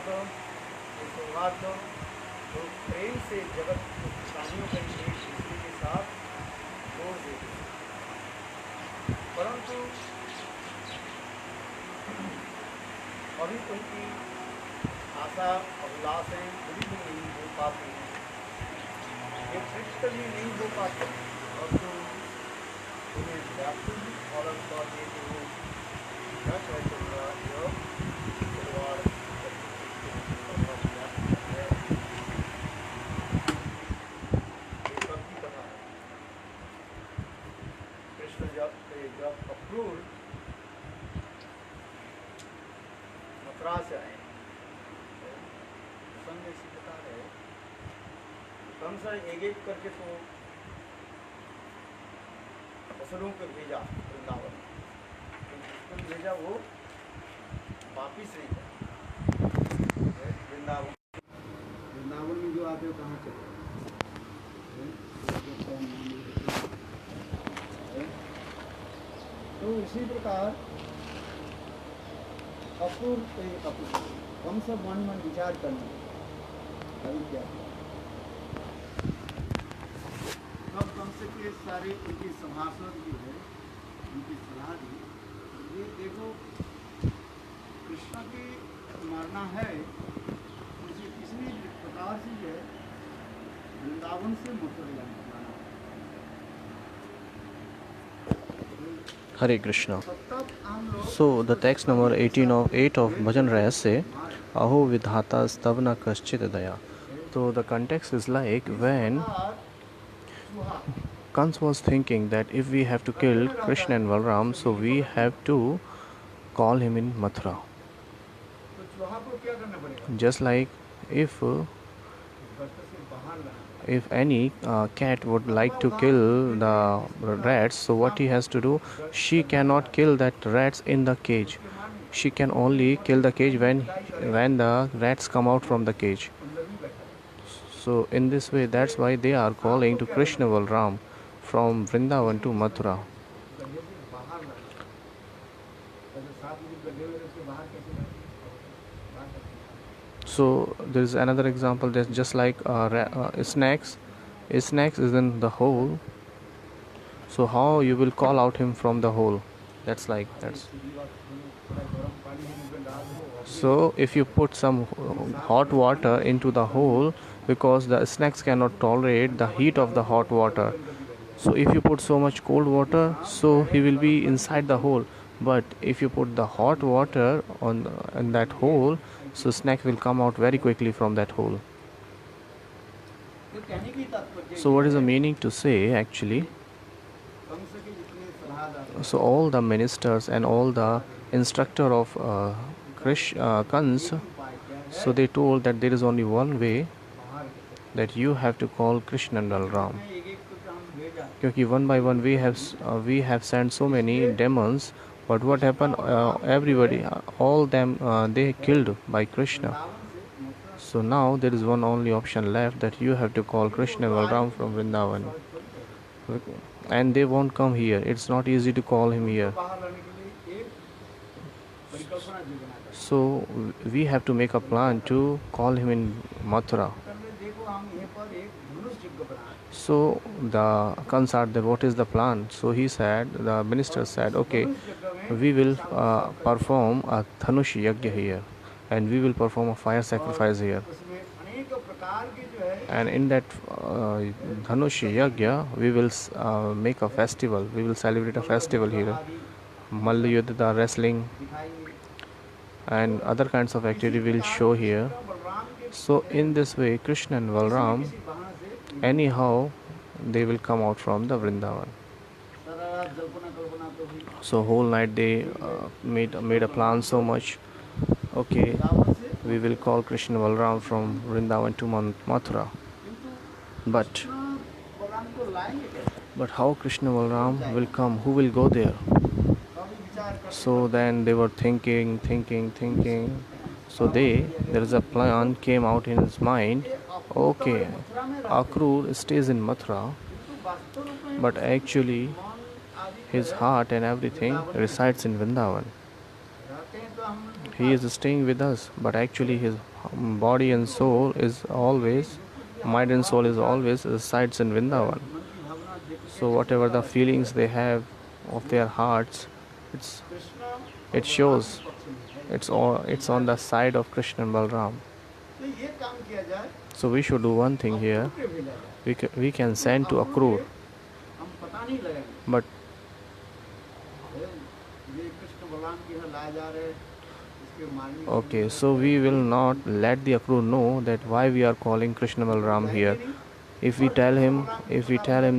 ये सौहार्द तो प्रेम से जगत के प्राणियों का एक दूसरे के साथ जोड़ देते हैं। परंतु अभी उनकी आशा अभिलाषाएं पूरी भी नहीं हो पाती हैं, ये प्रैक्टिकली नहीं हो पाते, और तो उन्हें व्याकुल और कर देते हो न चाहे चंद्रा जब परिवार कृष्ण जब अक्रूर मथुरा से आए, संग इसी प्रकार है, कंस एक एक करके तो असुरों को भेजा वृंदावन, जिसको भेजा वो वापिस नहीं गया वृंदावन। वृंदावन में जो आते हो कहाँ चले तो इसी प्रकार कम सब मन मन विचार करना अभी क्या तब कंस के सारे उनकी सभासद जो है उनकी सलाह दी, ये देखो कृष्ण के मारना है उसे किसी भी प्रकार से जो है वृंदावन से मथुरा जाना। Hare Krishna. So the text number 18 of 8 of Bhajan Raya say, Aho vidhata stavna kaschit daya. So the context is like when Kans was thinking that if we have to kill Krishna and Balram, so we have to call him in Mathura. Just like if any cat would like to kill the rats, so what he has to do, she cannot kill that rats in the cage. She can only kill the cage when the rats come out from the cage. So in this way, that's why they are calling to Krishna Balram from Vrindavan to Mathura. So there is another example that's just like snakes. Snakes is in the hole. So how you will call out him from the hole? That's. So if you put some hot water into the hole, because the snakes cannot tolerate the heat of the hot water. So if you put so much cold water, so he will be inside the hole. But if you put the hot water in that hole, so snake will come out very quickly from that hole. So what is the meaning to say actually? So all the ministers and all the instructor of Kans, so they told that there is only one way, that you have to call Krishna and Balram. Because one by one we have sent so many demons, but what happened? Everybody, all them, they killed by Krishna. So now there is one only option left, that you have to call Krishna and Balram from Vrindavan. And they won't come here. It's not easy to call him here. So we have to make a plan to call him in Mathura. So the Kans asked that what is the plan? So he said, the minister said, okay, we will perform a Dhanush Yagya here, and we will perform a fire sacrifice here. And in that Dhanush Yagya, we will make a festival. We will celebrate a festival here. Malla Yudhita, wrestling, and other kinds of activity will show here. So in this way, Krishna and Balram, anyhow, they will come out from the Vrindavan. So whole night they made a plan so much. Okay, we will call Krishna Balram from Vrindavan to Mathura. But how Krishna Balram will come? Who will go there? So then they were thinking. So there is a plan came out in his mind. Okay, Akrur stays in Mathura, but actually his heart and everything resides in Vrindavan. He is staying with us, but actually his body and soul is always, mind and soul is always resides in Vrindavan. मन की भावना देख So whatever the feelings they have of their hearts, it's Krishna it shows it's on the side of Krishna and Balram. तो ये काम किया जाए So we should do one thing here. के भेजा जाए We can send to Akrur, हम पता नहीं लगाएंगे but ये कृष्ण बलराम की यहाँ लाए जा रहे इसके मारने okay, so we will not let the Akrur know that why we are calling Krishna Balram here. If we tell him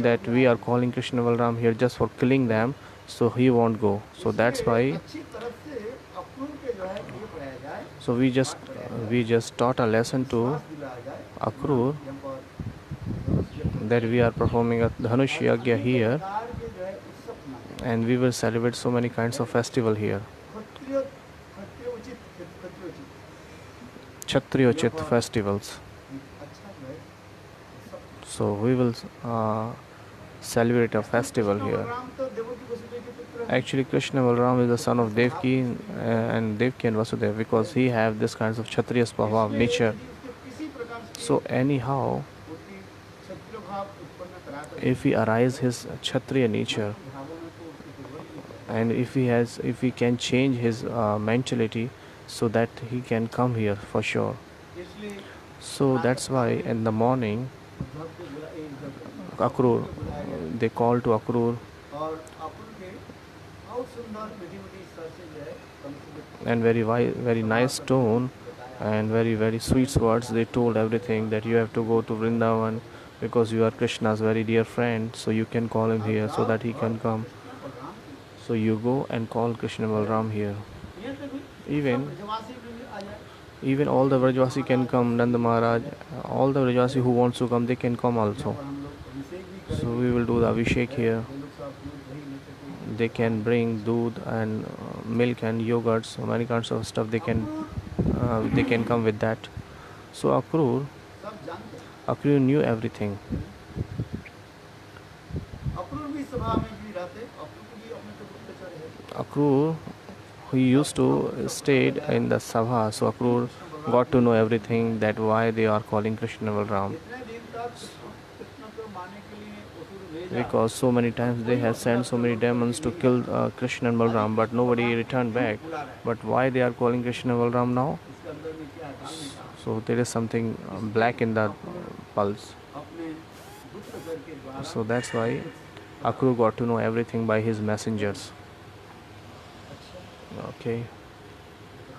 that we are calling Krishna Balram here just for killing them, so he won't go. So that's why. अच्छी तरह से अक्रूर के जो है ये पढ़ाया जाए So we just taught a lesson to दिलाया जाए Akrur जब पर that we are performing a Dhanush Yagya here, सरकार के जो है उत्सव मनाए and we will celebrate so many kinds of festival here. क्षत्रिय क्षत्रिय उचित Kshatriyochit festivals. अच्छा जो है उत्सव So we will celebrate a festival here. Ram तो देवकी वसुदेव के पुत्र हैं। Actually, Krishna Balram is the son of Devki and Devki and Vasudeva because he have this kinds of Kshatriya swabha of nature. यदि उसके किसी प्रकार से So anyhow, उसकी क्षत्रिय भाव उत्पन्न करा कर if he arise his Kshatriya nature, भावों में तो उसकी जरूरत नहीं है। and if he can change his mentality so that he can come here for sure. इसलिए So that's why in the morning Uddhav के बुला जब Akrur, they call to Akrur, और अक्रूर के बहुत सुंदर मीठी मीठी स्वर से जो है कम से and very nice tone and very sweet words they told everything that you have to go to Vrindavan because you are Krishna's very dear friend, so you can call him here so that he can come. So you go and call Krishna Balram here. यहाँ तक भी Even ब्रजवासी भी आ जाए even all the Vrajvasi can come, Nand Maharaj, all the Vrajvasi who wants to come, they can come also. और हम लोग अभिषेक भी करें So we will do the Abhishek here. ये लोग सब दूध दही लेकर के They can bring doodh and milk and yogurt, so many kinds of stuff they can come with that. So Akrur सब जानते हैं Akrur knew everything. अक्रूर भी सभा में भी रहते अक्रूर भी अपने तो गुप्तचर है Akrur, he used to stayed in the Sabha, so Akrur got to know everything that why they are calling Krishna Balram. इतने दिन तक कृष्ण को मारने के लिए असुर भेजा Because so many times they have sent so many demons to kill Krishna and Balram, but nobody returned back. But why they are calling Krishna Balram now? इसके अंदर में क्या है काम नहीं था So there is something black in the pulse. अपने गुप्तचर के द्वारा So that's why Akrur got to know everything by his messengers. Okay,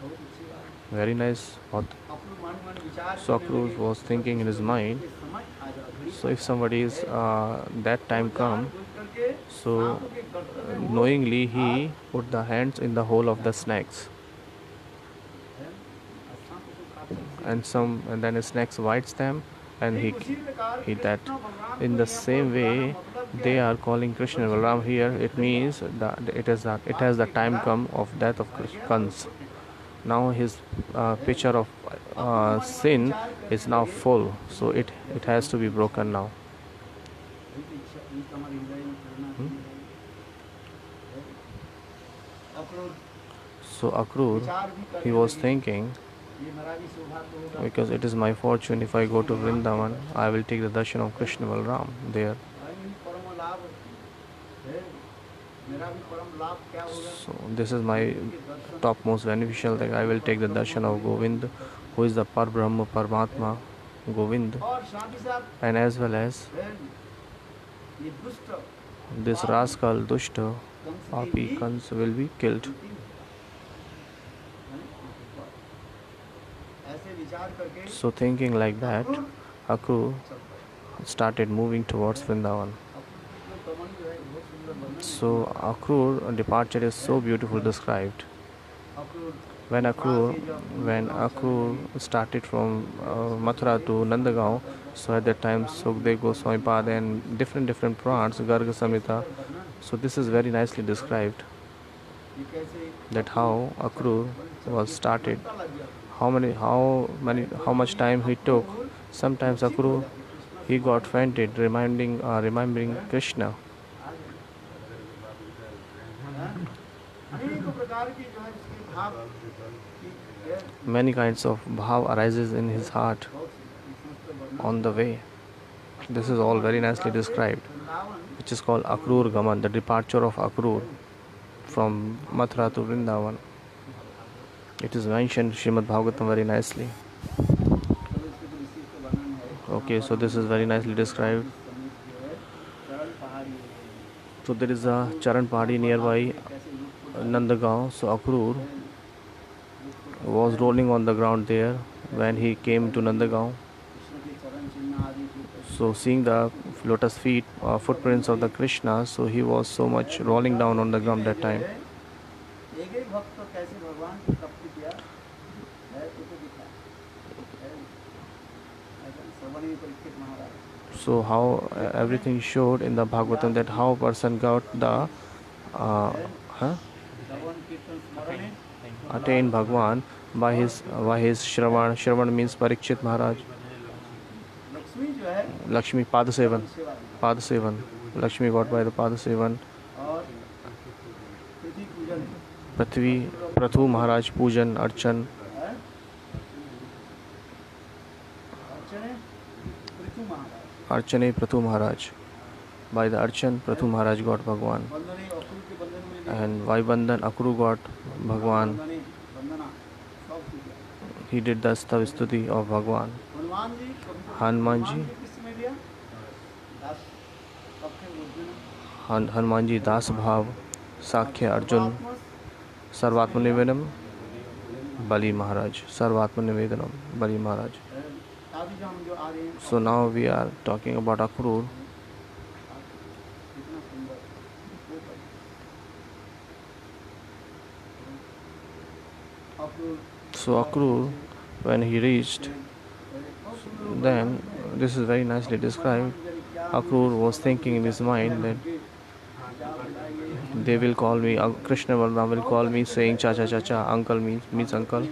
बहुत अच्छी बात very nice. अक्रूर मन मन विचार So Akrur was thinking in his mind, समझ आ जा घड़ी so if somebody is that time come, बुझ करके so सांपों के गर्दन में knowingly he put the hands in the hole of the snakes, सांपों को काट सकते and then the snakes bites them, and हैं। उसी प्रकार he that कृष्ण भगवान in को the यहाँ same पर way बुलाना मतलब they क्या है? are calling Krishna Balram here. It means that it has the time come of death of Kans. Now his picture of sin is now full, so it has to be broken now. Akrur So Akrur, विचार भी he करने was लगे, thinking, ये मेरा भी सौभाग्य होगा because it is my fortune if I go to Vrindavan, I will take the darshan of Krishna Balram there. भाई परम लाभ है मेरा भी परम लाभ क्या होगा So this is my topmost beneficial that I will take the darshan of Govind, who is the Parbrahma Paramatma, Govind, और साथ ही साथ and as well as है, ये दुष्ट this rascal Dushta Kans Papi की भी Kans will be killed. ऐसे विचार करके So thinking like that, Akrur started moving towards Vrindavan. कमल जो है बहुत सुंदर वर्णन So Akrur departure is so beautiful described. Akrur When Akrur started from Mathura to Nandagaon, so at that time Sukdev Goswami Pad and different Purans, Garga Samhita. So this is very nicely described ये कैसे that how Akrur was started, पता लग गया how much time he took. Sometimes Akrur he got fainted remembering Krishna. अनेक प्रकार की जो है इसके भाव की Many kinds of bhav arises in his heart on the way. This is all very nicely described, which is called Akrur Gaman, the departure of Akrur from Mathura to Vrindavan. It is mentioned Srimad Bhagavatam very nicely. Okay, so this is very nicely described. So there is a Charan Pahadi nearby Nandagaon. So Akrur was rolling on the ground there when he came to Nandagaon. So seeing the lotus feet footprints of the Krishna, so he was so much rolling down on the ground that time. एक एक भक्त कैसे भगवान को तृप्ति किया है तो दिखा है सर्वणीय परीक्षित महाराज. So how everything showed in the Bhagavatam that how person got the श्रवण कीर्तन स्मरण attained Bhagwan by his Shravan. Shravan means Parikshit Maharaj. Lakshmi जो है Lakshmi Padasevan. सेवा Padasevan. Lakshmi got by the Padasevan. और पृथ्वी पूजन Prithvi, Prathu Maharaj Pujan, Archan. है अर्चने पृथ्वी महाराज Archane Prathu Maharaj. By the Archan, Prathu Maharaj got Bhagwan. वंदने Akrur के बंधन में And Vaibandan Akru got Bhagwan. वंदने वंदना सब कुछ He did the Stav Stuti of Bhagwan. Hanuman ji Hanuman ji किस में लिया दास सबके बुद्धि हनुमान जी दास भाव साख्य अर्जुन सर्वात्म निवेदनम बलि महाराज सर्वात्म निवेदनम बलि महाराज. दादी जान जो आ रहे हैं So now we are talking about Akrur. कितना सुंदर Akrur So Akrur, when he reached, then this is very nicely described. Akrur was thinking in his mind that they will call me, Krishna Balram will call me saying cha cha cha cha, uncle means uncle.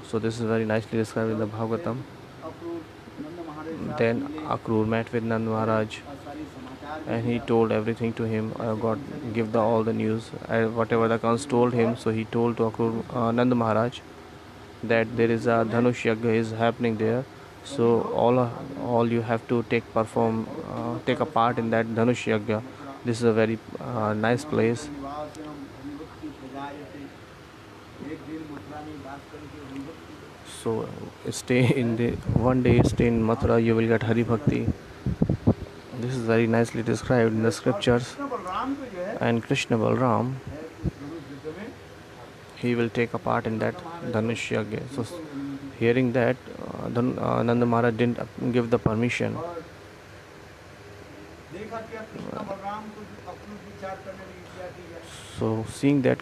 So this is very nicely described in the Bhagavatam. Akrur Nand Maharaj Then Akrur met with Nand Maharaj सारी समाचार and he told everything to him. Give all the news. Whatever the Kans told him, so he told to Akrur, Nand Maharaj that there is a Dhanush Yagya is happening there. So all you have to take a part in that Dhanush Yagya. This is a very nice place. निवास एवं भक्ति प्रजाए थे एक दिन मथुरा में वास करके भक्ति So one day stay in Mathura, you will get Hari Bhakti. This is very nicely described in the scriptures. Krishna Balram को जो है And Krishna Balram, उस धनुष युद्ध में he will take a part in that Dhanush Yagya. So hearing that, Nanda Maharaj didn't give the permission. और देखा क्या कृष्ण बलराम को अक्रूर विचार करने में क्या किया So seeing that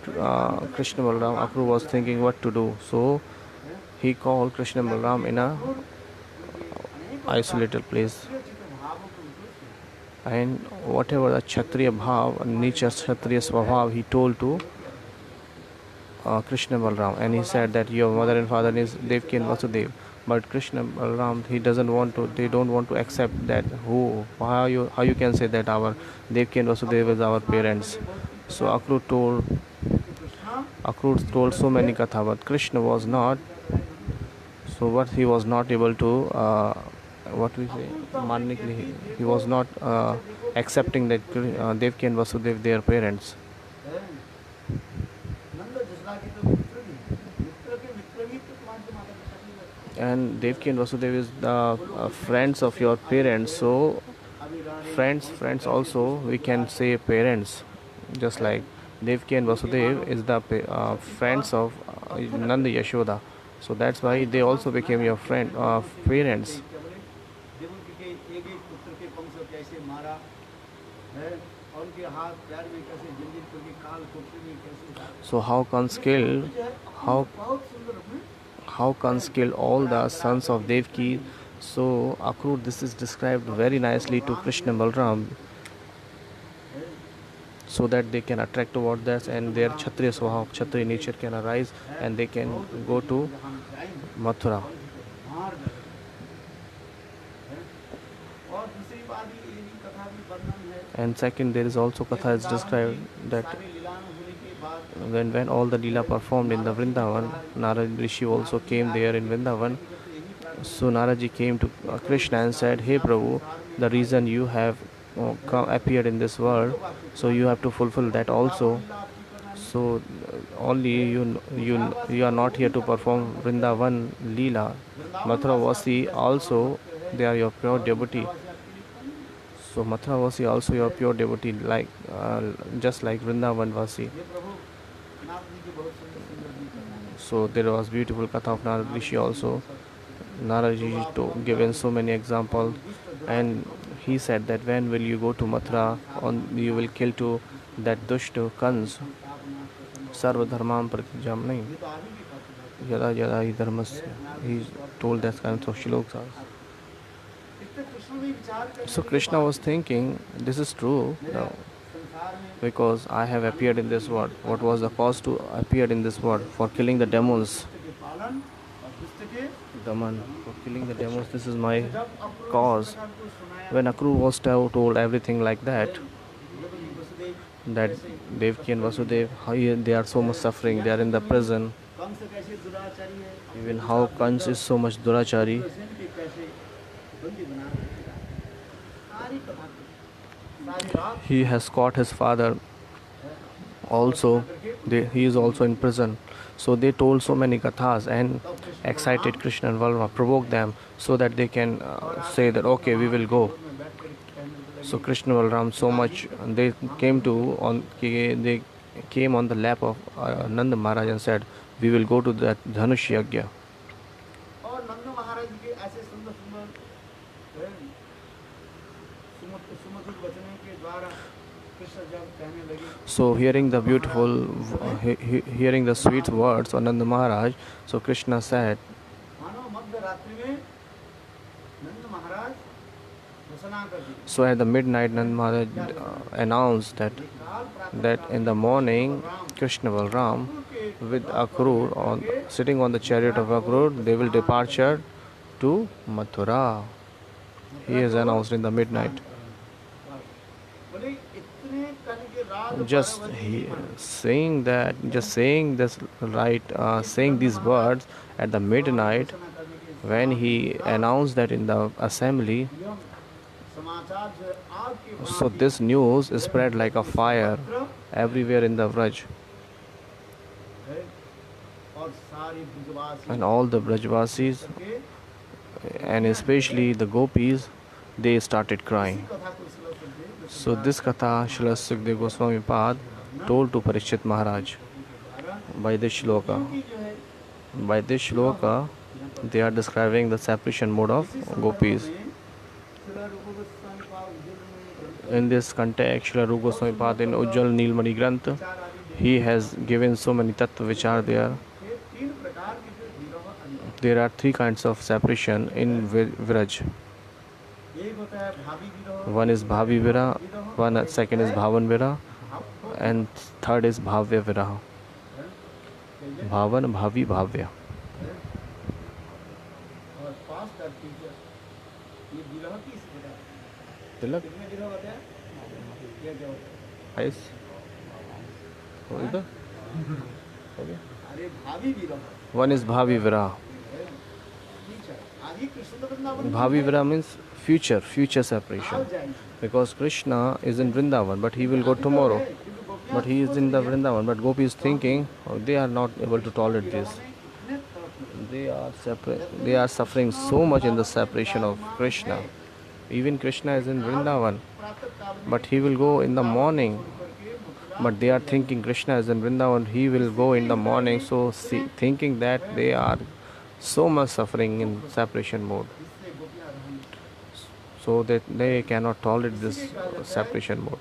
Krishna Balram, Akrur was thinking what to do. So he called Krishna Balram in a isolated place. भावों को उनको And whatever the Kshatriya Bhav, nature Kshatriya Swabhav, he told to Krishna Balram. And he said that your mother and father is Devki and Vasudev. But Krishna Balram, they don't want to accept that. How you can say that our Devki and Vasudev is our parents. So Akrur told so many katha, but Krishna was not. So what he was not able to, what we say, Manikli, he was not accepting that Devki and Vasudev their parents. नंद जसरा के तो मित्र के मित्र ही तो तुम्हारे माता पिता की लगते And Devki and Vasudev is the friends of your parents. So अभी रानी friends also we can say parents, just like Devki and Vasudev is the friends of Nanda Yashoda. So that's why they also became your parents. क्या बोले देवकी के एक एक पुत्र के वंश कैसे मारा है और उनके हाथ पैर में कैसे जंजीर करके काल कोठरी में कैसे डाला So how Kans killed, how बहुत सुंदर अपने how Kans killed all the sons of Devki. So Akrur, this is described very nicely to Krishna Balram, so that they can attract toward that and their Kshatriya Swabhav, Kshatriya nature can arise and they can go to Mathura. मार डाले और दूसरी बात ये भी कथा भी वर्णन है And second, there is also Katha is described that सारी लीलाएं होने के बाद when all the Leela performed in the Vrindavan, Narad Rishi also came there in Vrindavan. So Naraji came to Krishna and said, "Hey Prabhu, the reason you have appeared in this world, so you have to fulfill that also. So only you are not here to perform Vrindavan Leela. Mathuravasi also, they are your pure devotee. So Mathuravasi also your pure devotee, like just like Vrindavan Vasi." So there was beautiful katha of Narad Rishi also. Naraji to given so many examples, and he said that when will you go to Mathura, you will kill to that dushta Kans, sarva dharmam pratijam nahi, yada yada hi dharmasya. He told that kind of shlokas. So Krishna was thinking, this is true now, because I have appeared in this world. What was the cause to appear in this world? For killing the demons. Daman, for killing the demons, this is my cause. When Akrura was told everything like that Devki and Vasudev, how they are so much suffering, they are in the prison. Even how Kans is so much durachari. He has caught his father also. He is also in prison. So they told so many kathas and excited Krishna and Balrama, provoked them so that they can say that okay, we will go. So Krishna and Balram so much they came on the lap of Nanda Maharaj and said, we will go to that Dhanush Yagya. So hearing the beautiful, hearing the sweet words of Nanda Maharaj, so Krishna said, so at the midnight Nanda Maharaj announced that in the morning Krishna Balram with Akrur sitting on the chariot of Akrur, they will departure to Mathura. He has announced in the midnight. Just saying these words at the midnight, when he announced that in the assembly, so this news spread like a fire everywhere in the Vraj. And all the Brajvasis, and especially the gopis, they started crying. So this katha Srila Sukadeva Goswami Pad told to Parikshit Maharaj by this shloka. By this shloka, they are describing the separation mode of gopis. In this context, Srila Rupa Goswami Pad in Ujjal Nilmani Granth, he has given so many tattva which are there. There are three kinds of separation in Vraj. One is Bhavi Viraha, second is Bhavan Viraha, and third is Bhavya Viraha. Bhavan, Bhavi, Bhavya. Tilak? Ice? One is Bhavi Viraha. Bhavi Viraha means future separation. Because Krishna is in Vrindavan, but he will go tomorrow. But he is in the Vrindavan, but Gopi is thinking, they are not able to tolerate this. They are suffering so much in the separation of Krishna. Even Krishna is in Vrindavan, but he will go in the morning. But they are thinking Krishna is in Vrindavan, he will go in the morning. So thinking that they are so much suffering in separation mode. So that they cannot tolerate this separation mode.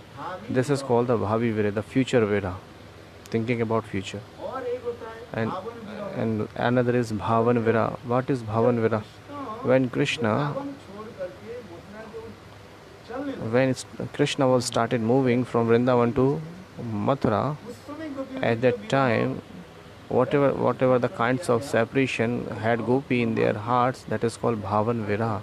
This is called the Bhavi Vira, the future Vira, thinking about future. And another is Bhavan Vira. What is Bhavan Vira? When Krishna was started moving from Vrindavan to Mathura, at that time, whatever the kinds of separation had Gopi in their hearts, that is called Bhavan Vira.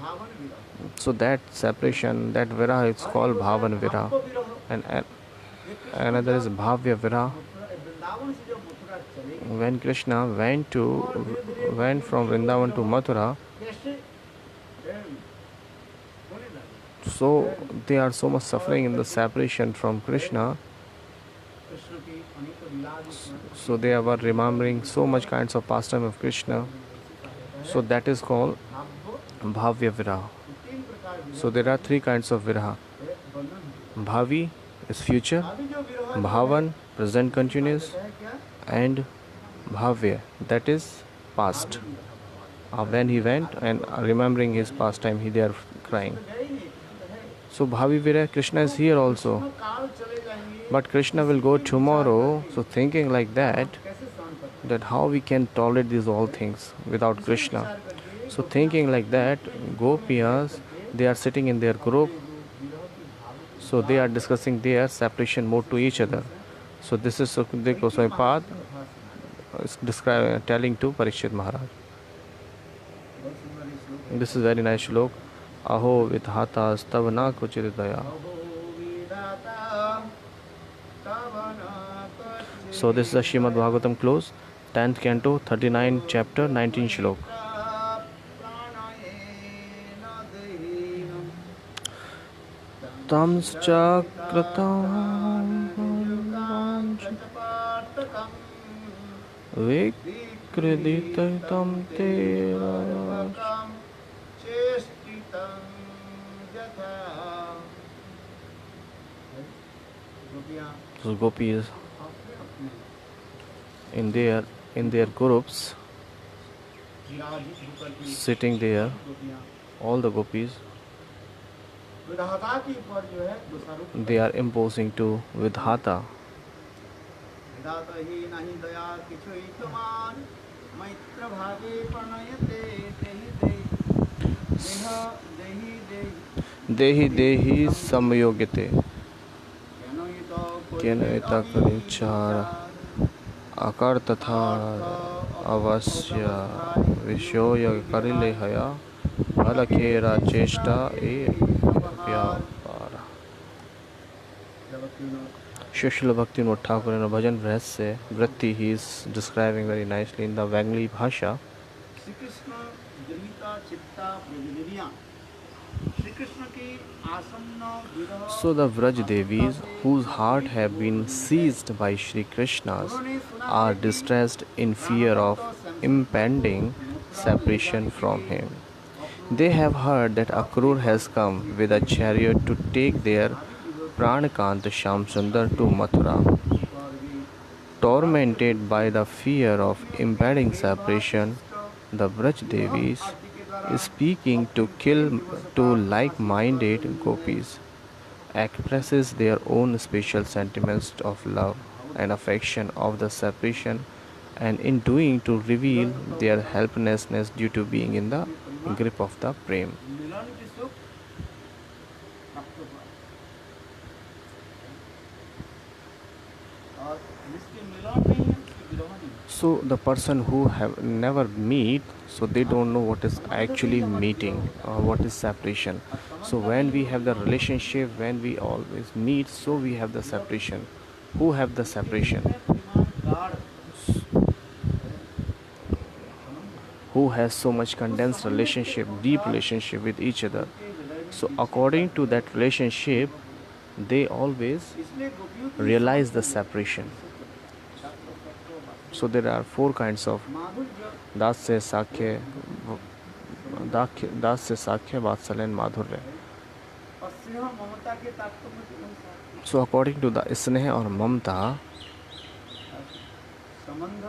भावन विरह So that separation, that viraha, it's called bhavan viraha, भाव विरह and ये Krishna another is जब bhavya viraha. Vrindavan से जब मथुरा चले गए When Krishna went और धीरे धीरे from Vrindavan to Mathura, कैसे होने लगे so they are so much suffering in the separation from Krishna. Krishna की अनेक लीला आदि स्मरण So they were remembering so much kinds of pastime of Krishna. So that is called भाव bhavya viraha. तीन प्रकार विरह So there are three kinds of viraha. वर्णन Bhavi is future, अभी जो विरह bhavan present continuous, है क्या and bhavya, that is past. When he went and remembering his pastime, they are crying. गए ही नहीं कृष्ण है So bhavi viraha, Krishna is here also. काल चले जाएंगे But Krishna will go tomorrow. So thinking like that, कैसे सहन करते that how we can tolerate these all things without Krishna. विचार करके So thinking like that, Gopiyas, they are sitting in their group. विरह की भाव So they are discussing their separation mode to each other. So this is Sukadeva Goswami Pad telling to Parikshit Maharaj. बहुत सुंदर ये श्लोक है This is very nice shlok. Aho vidhata stav na kuchit daya. So this is the Shrimad Bhagavatam close, 10th canto, 39th chapter, 19th shlok. Tamscha kratam vikriditam tera. So gopis in their groups sitting there, all the gopis, विधाता के ऊपर जो है दोषारोप they are imposing to Vidhata. विधाता ही नहीं दया किछु हितमान मैत्र भागे प्रणयते देहि Dehi samyogite. केनो हि तो Keneta karichara akar tatha avasya vishoya karilehaya bhalakhera cheshta e vyapara. Srila Bhaktivinoda Thakur in a bhajan rahasya vritti he is describing very nicely in the Bengali bhasha. Shri Krishna गृहीता चित्ता प्रविलिया श्री कृष्ण की आसन्न विरह So the Vraj Devis whose heart have been seized by Shri Krishna's are distressed in fear of impending separation from him. They have heard that Akrur has come with a chariot to take their Pranakant Shamsundar to Mathura. Tormented by the fear of impending separation, the Vraj Devis is speaking to kill two like-minded gopis, expresses their own special sentiments of love and affection of the separation, and in doing to reveal their helplessness due to being in the grip of the prem. मिलन की सुख प्राप्त हुआ और जिसके मिलन नहीं है उसके विरह नहीं So the person who have never meet, so they don't know what is actually meeting or what is separation. So when we have the relationship, when we always meet, so we have the separation. Who have the separation? परिमाण गाढ़ Who has so much condensed relationship, deep relationship with each other. So according to that relationship, they always इसलिए गोपियों की realize the separation. So there are four kinds of माधुर्य Dasya, Sakhya, Dasya, Sakhya, Vatsalya and Madhurya. और स्नेह ममता के तात्पर्य के अनुसार So according to the Sneha or Mamta, संबंध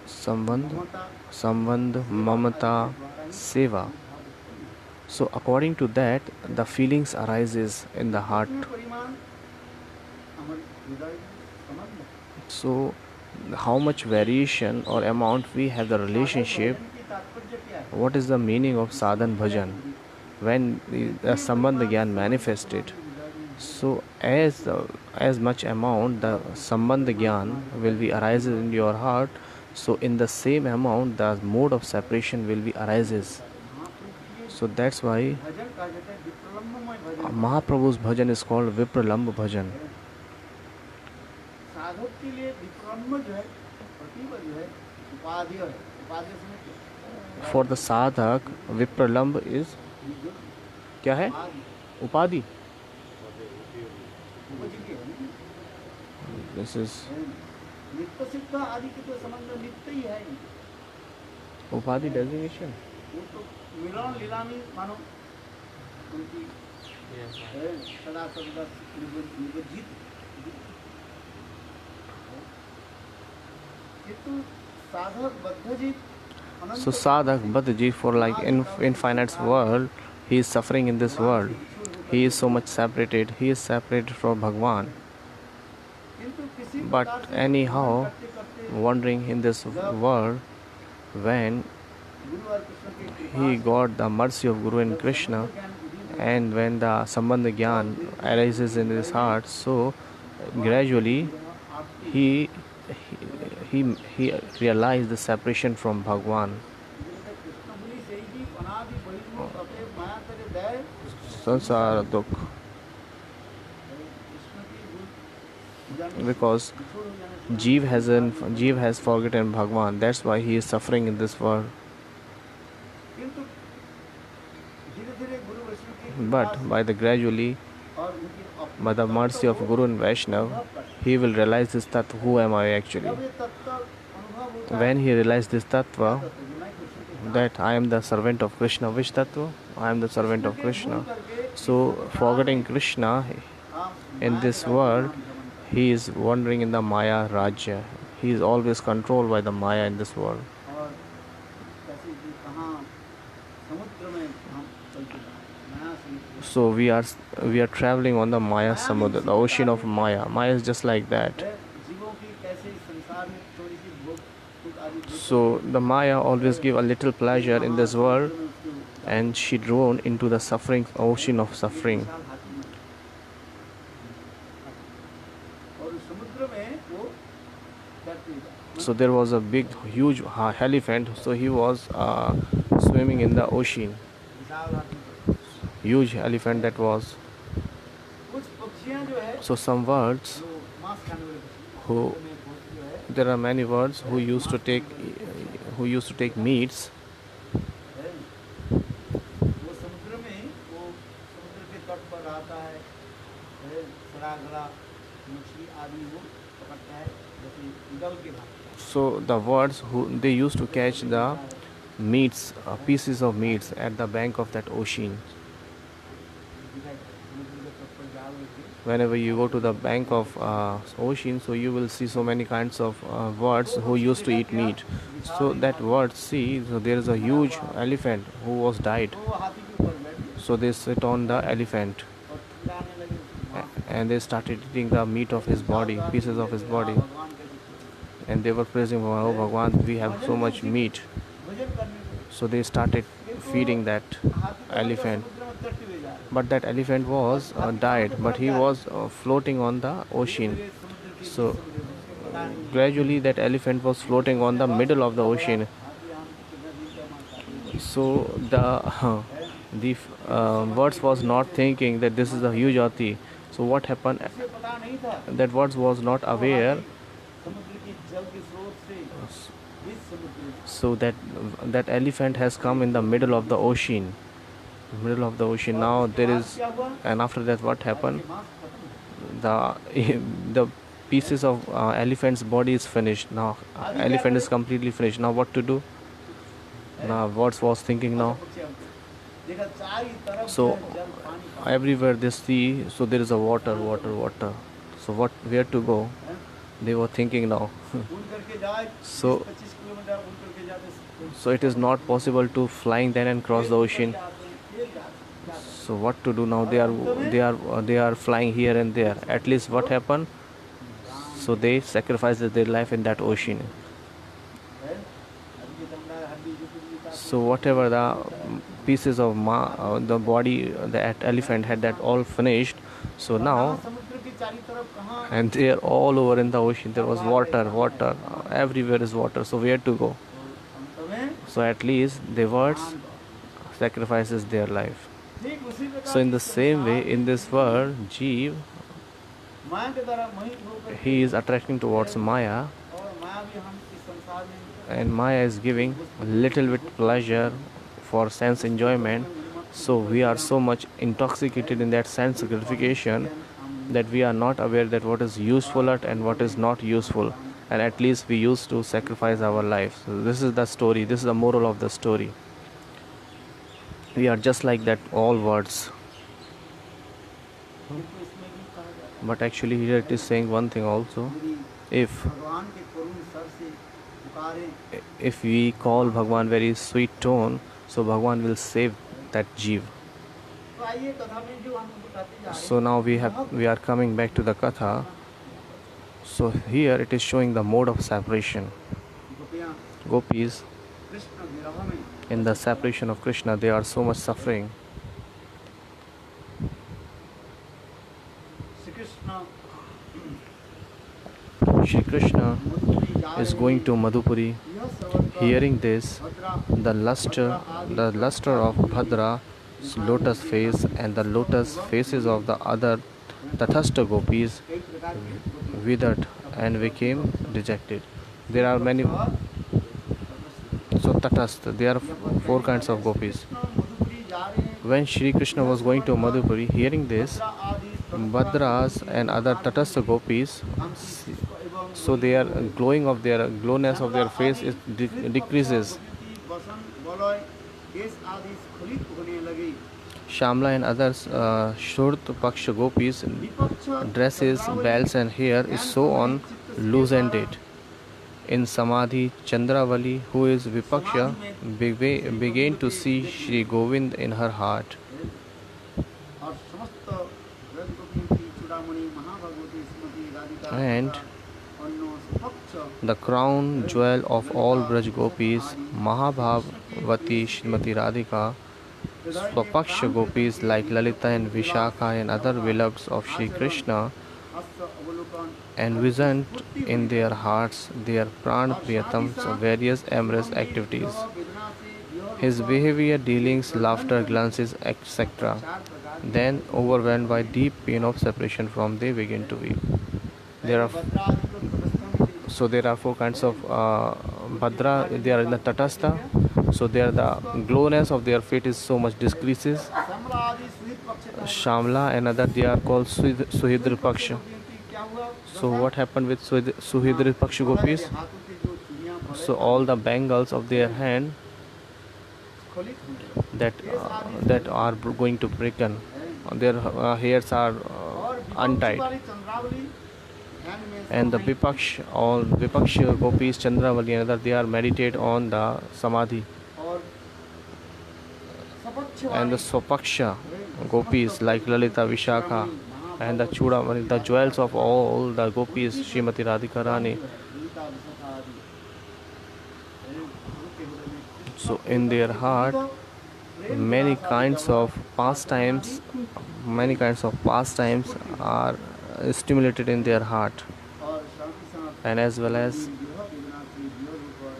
Sambandh, Mamata Sambandh, Mamata, Seva. So according to that, the feelings arises in the heart. में परिमाण हमारे हृदय संबंध So how much variation or amount we have the relationship, की तात्पर्य क्या है what is the meaning of sadhan bhajan when the sambandh gyan manifested. So as much amount the sambandh gyan will be arises in your heart, so in the same amount the mode of separation will be arises. So that's why भजन कहा जाता है विप्रलंबमय भजन। Mahaprabhu's bhajan is called Vipralamb bhajan. साधक के लिए विप्रलंब जो है प्रतिभा जो है उपाधि है। उपाधि समझते हैं? For the sadhak, Vipralamb is क्या है? उपाधि Upadhi. उपजी की है। This is नित्य सिद्ध आदि के तो संबंध नित्य ही है। Upadhi designation. वो तो मिलन लीला में मानो उनकी सदा सर्वदा निगजित। किंतु साधक बद्धजित So sadhak Bhattaji, for like infinite world, he is suffering in this world. He is so much separated. He is separated from Bhagwan. किंतु किसी But प्रकार से anyhow, करते करते wandering in this world, when गुरु और कृष्ण की कृपा he got the mercy of Guru and Krishna, and when the Sambandha Gyan arises in his heart, so gradually he he realized the separation from Bhagwan. Krishna बोली सही जी अनादि बहिर्मुख अतएव माया करे दय Sansara dukh. Krishna की गुरु Because Jeev has forgotten Bhagwan. That's why he is suffering in this world. किंतु धीरे धीरे गुरु वैष्णव की कृपा But by the gradually, और उनकी अपनी by the mercy of Guru and Vaishnav, he will realize this tattva. Who am I actually? जब ये तत्व अनुभव होता है When he realizes this tattva, तो मैं कृष्ण के that I am the servant of Krishna. Which tattva? I am the servant of Krishna. So forgetting Krishna in this world, he is wandering in the Maya Rajya. He is always controlled by the Maya in this world. और कैसे कि कहाँ समुद्र में हम चलते हैं नया समुद्र So we are traveling on the Maya Samudra, the ocean of Maya. Maya is just like that. है जीवों की कैसे संसार में थोड़ी सी भोग सुख आदि देख So the Maya always give a little pleasure in this world, and she drawn into the suffering ocean of suffering. विशाल हाथी में और उस समुद्र में वो तैरते हैं। So there was a big, huge elephant. So he was swimming in the ocean. विशाल हाथी में Huge elephant that was. कुछ पक्षियाँ जो है So some birds, जो मांस खाने वाले पक्षी who में बहुत जो है there are many birds who used to take meats. है। वो समुद्र में वो समुद्र के तट पर रहता है सड़ा गला मछली आदि वो पकड़ता है जैसे ईगल के भाग So the birds who they used to catch the meats, pieces of meats at the bank of that ocean. समुद्र के तट पर जाओगे कि Whenever you go to the bank of ocean, so you will see so many kinds of birds who used to eat meat. So that bird see, so there is a huge elephant who was died. तो वो हाथी के ऊपर बैठ गए So they sit on the elephant और खिलाने लगे उसको मांस। and they started eating the meat of his body, pieces of his body, भगवान कैसे छोड़े। and they were praising, "Oh Bhagwan, we have so much meat." भजन करने को So they started feeding that हाथी तो elephant. समुद्र में तैरते हुए जा रहे हैं। But that elephant was died, but he was floating on the ocean. समुद्र की So समुद्र में उसको पता नहीं gradually that elephant was floating on the middle of the ocean. हाथी हम कितना दिन का मांस खाते हैं। So the birds was not thinking that this is a huge hathi. So what happened? उसे पता नहीं था That birds was not aware. समुद्र की जल के स्रोत से इस समुद्र So that elephant has come in the middle of the ocean. Middle of the ocean. Now there is, क्या हुआ and after that what happened? मांस खत्म हो The the pieces of elephant's body is finished. Now elephant is completely finished. Now what to do? Now what was thinking now? गया। देखा चारों तरफ So जो है जल पानी पानी everywhere they see, so there is a water. So where to go? है। They were thinking now. उड़ करके जाए So- 25 किलोमीटर उड़ करके जाते So it is not possible to flying then and cross the ocean. फिर जाते So what to do now? They are flying here and there. At least what happened? So they sacrificed their life in that ocean. है। हड्डी चमड़ा हड्डी जो कुछ भी था So whatever the pieces of the body that elephant had, that all finished. So now, समुद्र के चारों तरफ कहाँ and they are all over in the ocean. There was water. Everywhere is water. So where to go? अंत में So at least the birds sacrifices their life. ठीक उसी प्रकार So in the इस same way, संसार in में this world, Jeev, माया के द्वारा मोहित होकर he is attracting towards Maya, और माया भी हम इस संसार में and Maya is giving a little bit pleasure for sense enjoyment. So we are so much intoxicated in that sense gratification that we are not aware that what is useful and what is not useful, and at least we used to sacrifice our lives. So this is the story, this is the moral of the story. We are just like that, all words. देखो इसमें भी कहा जाता है But actually here it is saying one thing also. यदि If भगवान के करुण स्वर से पुकारें if we call Bhagwan very sweet tone, so Bhagwan will save that Jeev. तो आइए कथा में जो हम बताते जा रहे So now we are coming back to the Katha. So here it is showing the mode of separation. हैं गोपियाँ Gopis, कृष्ण विरह में in the separation of Krishna, they are so much suffering. Shri Krishna Shri Krishna Madhupuri जा is रहे going हैं। to Madhupuri. यह सर्वत्र Hearing this, Bhadra the luster of Bhadra's lotus face and the lotus faces of the other Tathastha gopis कई प्रकार की गोपियाँ withered and became dejected. There are many. So Tathastha, there are four kinds of gopis. Krishna Madhupuri जा रहे हैं When Shri Krishna was going to Madhupuri, hearing this, भद्रा आदि Bhadras and other Tathastha gopis, एवं so their glowing of their glowness of their face is decreases. वसन वलय केश आदि स्खलित होने लगे Shamla and others, Shurt Paksha gopis, विपक्ष dresses, bells and hair is so on loosened. In Samadhi, Chandravali, who is Vipaksha, began to see Shri Govind in her heart. और समस्त ब्रज गोपियों की चूड़ामणि महाभगवती Shrimati Radhika And अन्नो स्वपक्ष the crown jewel of all Braj gopis, Mahabhavati Srimati Radhika, Swapaksha gopis like Lalita and Vishakha and other beloveds of Shri Krishna, हस्त अवलोकन envisioned in their hearts their Pran Priyatam's various amorous activities, वेदना से यह his behavior, dealings, laughter, glances, etc. चार प्रकार Then, overwhelmed by deep pain of separation from, they begin to weep. There are भद्रादि को तटस्थ में so there are four kinds of Bhadra. They are in the Tatastha. So there the glowness of their feet is so much decreases. समला आदि सुहित पक्ष का Shamla and other they are called Suhidra Paksha. क्या हुआ So what happened with Suhidra Paksha gopis? हाथों की जो चूड़ियां So all the bangles of their hand स्खलित हुई that are going to breaken, their hairs are और untied. वाली चंद्रावली ध्यान में And the Vipaksha gopis, Chandravali and other, they are meditate on the Samadhi. और सपक्ष And the Swapaksha gopis like Lalita, Vishakha and the Chudamani, the jewels of all the gopis, Srimati Radhika Rani. Gita विशेषा आदि उनके हृदय में So in their heart, many kinds of pastimes are stimulated in their heart, और शांति साथ and as well as विरह वेदना से वियोग ऊपर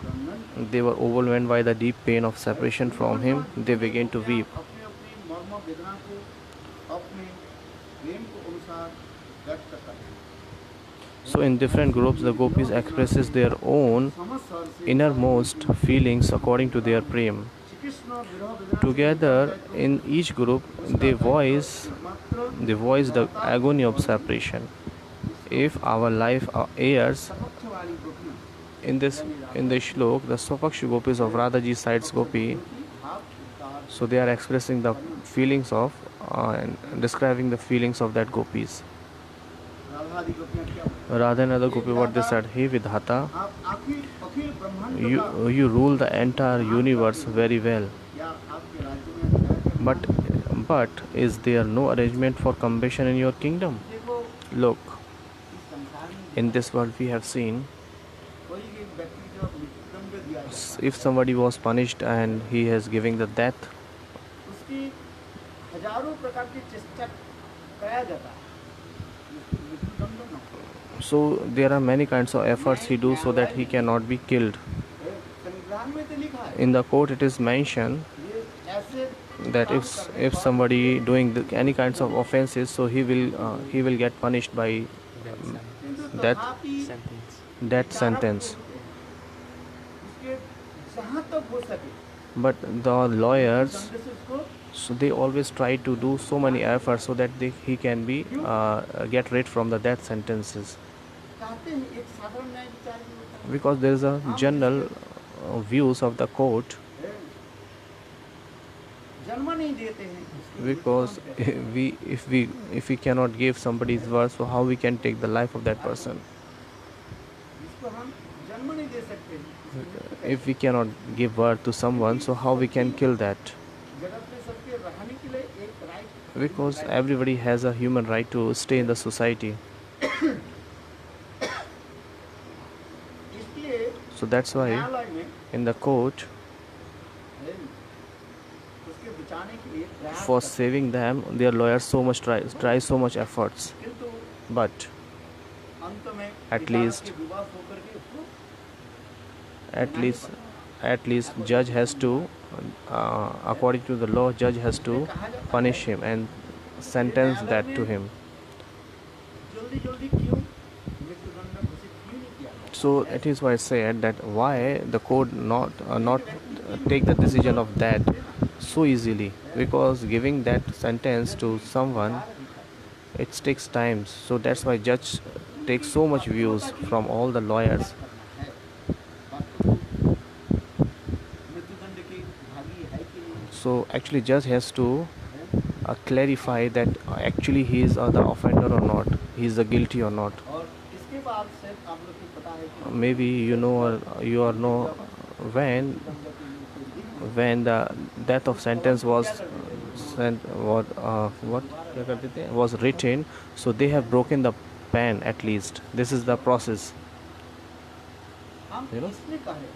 रंगन they were overwhelmed by the deep pain of separation from him, they began to weep. अपनी अपनी मर्म वेदना को अपने प्रेम को अनुसार व्यक्त करता है So in different groups, the gopis expresses their own समस्त स्वर से innermost feelings according to their prem. Shri Krishna विरह वेदना Together in each group, they voice मात्र the agony of separation. If our life airs सपक्ष वाली गोपियां in the shlok, the Swapaksha gopis of Radhaji sides gopi, भाव उतार so they are expressing the feelings of and describing the feelings of that gopis. राधादि गोपियां क्या बोलती Radha and other gopi, what they said, hey Vidhata, हैं? आप अखिल अखिल ब्रह्मांड का you rule the entire universe very well, या आपके राज्य में अधिकार है? but is there no arrangement for compassion in your kingdom? देखो Look, इस संसार में in this world we have seen, कोई एक व्यक्ति जब मृत्युदंड दिया जाता if somebody was punished and he has giving the death, है उसकी हजारों प्रकार की चेष्टा कराया जाता है मृत्युदंड न हो। so there are many kinds of efforts he do so that he cannot be killed. संविधान में तो लिखा है In the court it is mentioned ये ऐसे that if somebody doing any kinds of offenses, so he will get punished by किंतु death तथापि death विचारक sentence. उसके जहाँ तक हो सके But the lawyers, दंड से उसको so they always try to do so many efforts so that he can be get rid from the death sentences, चाहते हैं एक साधारण न्याय विचार भी होता because there is a general views of the court, है जन्म नहीं देते हैं इसके लिए because कौन कहता है? if we cannot give somebody's word, so how we can take the life of that person? जिसको हम जन्म नहीं दे सकते हैं, इसको मृत्यु कहते If we cannot give word to someone, so how we can kill that? हैं। जगत में सबके रहने के लिए एक right Because everybody has a human right to stay in the society. इसलिए So that's why न्यायालय में in the court, है, उसके बचाने के लिए प्रयास for करते saving them, their lawyers so much try so much efforts. हैं। किंतु But अंत में At विचारक least- के विवाद होकर के उसको at least judge has to, according to the law, judge has to punish him and sentence that to him. जल्दी जल्दी क्यों मृत्युदंड घोषित क्यों नहीं किया गया? So it is why I said that why the court not take the decision of that so easily, because giving that sentence to someone, it takes time. So that's why judge takes so much views from all the lawyers. मृत्युदंड के भागी है कि नहीं? So actually judge has to clarify that actually he is the offender or not, he is the guilty or not. और इसके बाद से आप लोग को पता है कि Maybe you know or you or know when the death of sentence was was written, so they have broken the pen. At least this is the process. हम You know? इसमें कहे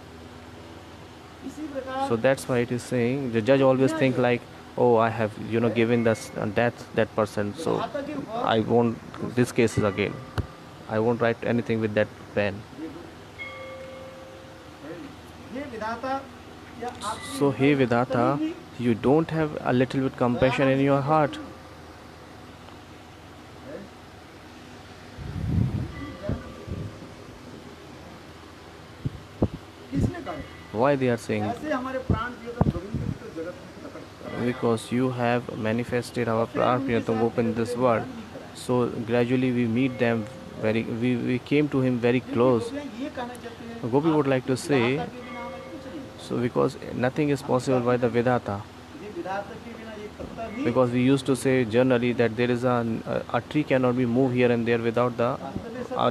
इसी प्रकार So that's why it is saying the judge always think like, oh, I have given this that person, so यहाँ तक कि वह I won't this cases again. I won't write anything with that pen. ये विधाता या आपकी So hey कहीं Vidata, भी you don't have a little bit compassion in your heart. किसने कहे? Why they are saying? ऐसे हमारे प्राण प्रियतम गोविंद को जगत में प्रकट कराया। Because you have manifested our Prarpriyatam Gopa in this world. So gradually we meet them we came to him very close. ये कहना चाहते हैं Gopi would like to say, विधाता के बिना हमें कुछ नहीं। so because nothing is possible by the Vedata. ये विधाता के बिना ये पत्ता भी Because we used to say generally that there is a tree cannot be moved here and there without the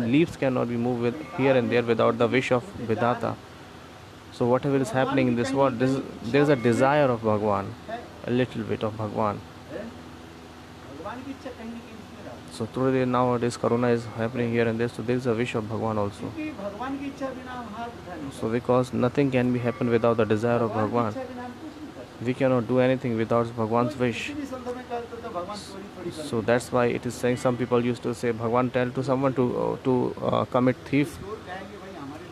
leaves cannot be moved here and there without the wish of Vedata. So whatever is happening in this world, there is a desire of Bhagwan, a little bit of Bhagwan. है। भगवान की इच्छा कहीं न कहीं इसमें रहा। So today nowadays Corona is happening here and there, so there is a wish of Bhagwan also. क्योंकि भगवान की इच्छा बिना हम हाथ उठा नहीं So because nothing can be happen without the desire of सकते। Bhagwan. इच्छा बिना हम कुछ नहीं कर सकते। We cannot do anything without Bhagwan's wish. किसी भी संदर्भ में कहते तो भगवान चोरी थोड़ी करते। So that's why it is saying, some people used to say Bhagwan tell to someone to commit thief. चोर कहेंगे भाई हमारे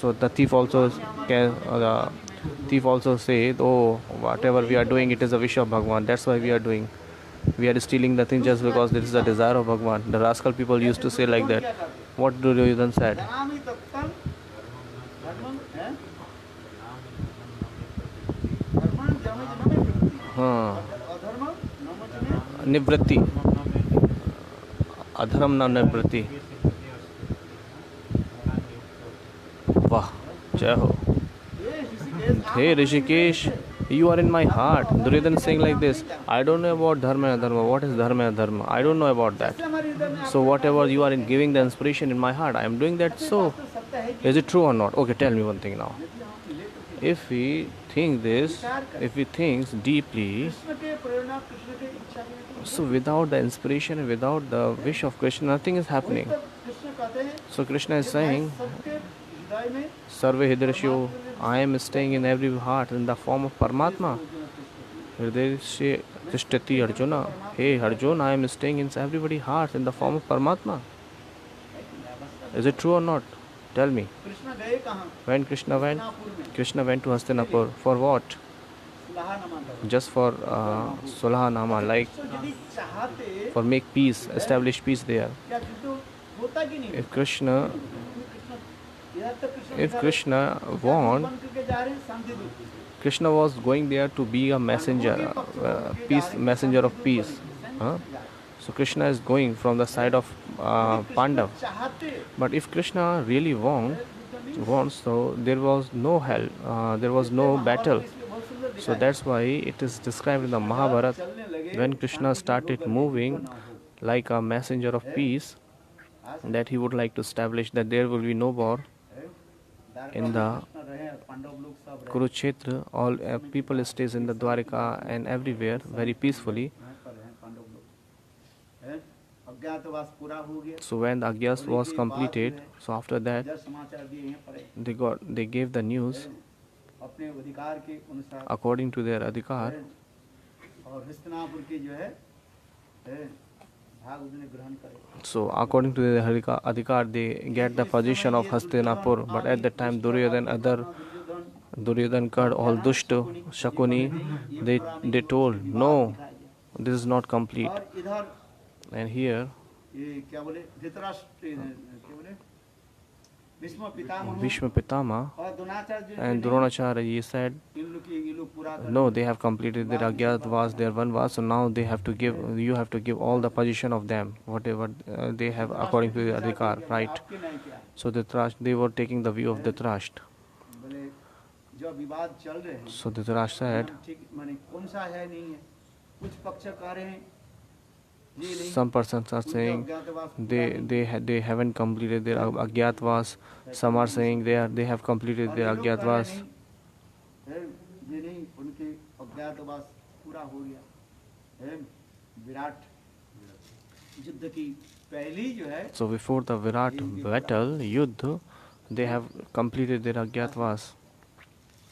So the thief also say, oh, whatever we are doing, it is a wish of Bhagwan. That's why we are doing. We are stealing the thing just because this is the desire of Bhagwan. The rascal people used to say like that. What Duryodhan said? धनामि तत्तं धर्मं है धर्मं जमे जमे प्रवृत्ति हाँ, अधर्मं नम जमे निवृत्ति, अधर्म न निवृत्ति. वाह, जय हो. Hey Rishikesh, you are in my heart. Duryodhan saying like this, I don't know about dharma and adharma. What is dharma and adharma? I don't know about that. हमारे हृदय में So whatever you are in giving the inspiration in my heart, I am doing that. So सत्य है कि is it true or not? Okay, tell me one thing now. If we think this, if we think deeply, Krishna के प्रेरणा कृष्ण के इच्छा के so without the inspiration and without the wish of Krishna, nothing is happening. तब कृष्ण कहते हैं So Krishna is saying, सबके हृदय में Sarve Hridayasyo, I am staying in every heart in the form of Paramatma. Hridayasya Tishtati Arjuna. Hey Arjuna, I am staying in everybody's heart in the form of Paramatma. Is it true or not? Tell me. Krishna गए कहाँ When Krishna went? Nagpur में Krishna went to Hastinapur. For what? सुलहानामा दो। just for Sulhanama, like तो यदि चाहते for make peace, establish peace there. क्या युद्ध होता कि नहीं If होता? Krishna, इधर तो कृष्ण if दिखा रहे, Krishna क्या दूत want, बन करके जा रहे हैं शांति दूत। Krishna was going there to be a messenger, peace, messenger of peace. Huh? So Krishna is going from the side of Pandav. चाहते But if Krishna really wants, so there was no hell, there was no battle. बहुत सुंदर So that's why it is described in the Mahabharata चलने लगे when Krishna started moving like a messenger of peace, that he would like to establish that there will be no war in the रहे पांडव लोग सब रहे Kurukshetra. All people stays in the Dwarika and everywhere very peacefully. पर हैं पांडव लोग हैं। अज्ञातवास पूरा हो गया। So when the Agyas was completed, so after that जब समाचार दिए यहाँ पर they gave the news अपने अधिकार के अनुसार according to their adhikar. और हस्तिनापुर के जो है भाग उसने ग्रहण करे। So according to their adhikar, they get the position of Hastinapur. But at that time, Duryodhan, Kard, all Dushta, Shakuni, they told, no, this is not complete. और इधर And here, ये क्या बोले धृतराष्ट्र क्या बोले भीष्म पितामह Bhishma Pitama और Dronacharya and Dronacharya, he said, ये लोग पूरा कर no, they have completed their Agyatavas, their Vanvas, so now they have to give, you have to give all the position of them, whatever they have according to their adhikar, right? आपके नहीं क्या So they were taking the view of Dhritarashtra. बोले जो विवाद चल रहे हैं So Dhritarashtra said, ठीक माने कौन सा है नहीं है कुछ पक्ष कह रहे हैं ये नहीं some persons are saying they haven't completed their Agyatavas. Some are saying they have completed their Agyatavas. ये नहीं उनके अज्ञातवास पूरा हो गया है। विराट युद्ध की पहली जो है So before the Virat battle, Yuddha, they have completed their Agyatavas.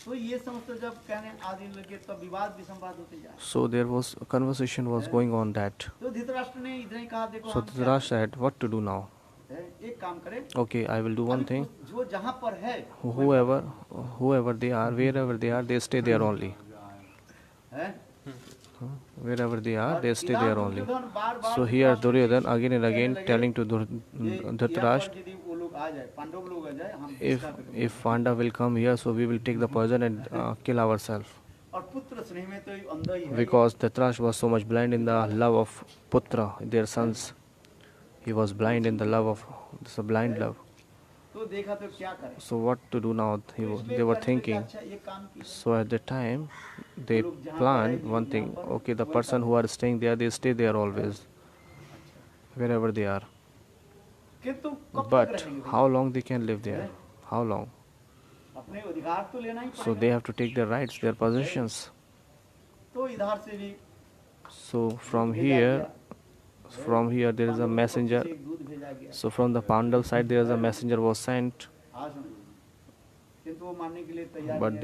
तो ये समस्त जब कहने आदि लगे तब विवाद भी संवाद होते जाए। So there was a conversation was going on that. तो धृतराष्ट्र ने इधर ही कहा देखो So हम क्या Dhritarashtra said, what to do now? है, एक काम करें Okay, I will do one thing. जो जहाँ पर है Whoever they are, wherever they are, they stay there only. है Wherever they are, they stay इधर there only. दुर्योधन बार-बार So here Duryodhan again and again telling to यहाँ Dhritarashtra, पर यदि वो लोग आ जाए पांडव लोग आ जाए हम if Panda will come here, so we will take the poison and kill ourselves. और पुत्र स्नेह में तो अंधा ही है Because Dhritarashtra was so much blind in the love of Putra, their sons. He was blind in the love of, it's a blind love. तो देखा तो क्या करें So what to do now? They were thinking. अच्छा ये काम की So at the time, they planned one thing. Okay, the person who are staying there, they stay there always, wherever they are. किंतु कब तक But रहेंगे how long they can live there? How long? अपने अधिकार तो लेना ही So पड़ेगा they have to take their rights, their possessions. तो इधर से भी So from here there is a messenger. एक दूध भेजा गया So from the Pandav side, there is a messenger was sent, हाँ समझिए किंतु वो मानने के लिए तैयार but नहीं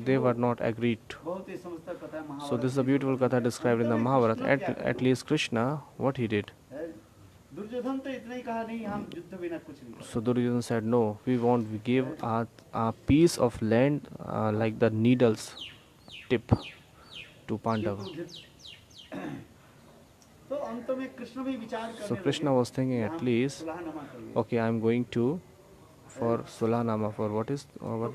they है। were not agreed. बहुत ही समझता कथा है So this is a beautiful katha described in the Mahabharata. At least Krishna, what he did. है। दुर्योधन तो इतना ही कहा नहीं हम युद्ध बिना कुछ नहीं So Duryodhana said, no, we give a piece of land like the needles tip to Pandava. तो अंत में कृष्ण भी विचार करने So Krishna was thinking at least, सुलहनामा करिए। okay, I am going to for Sulhanama, for what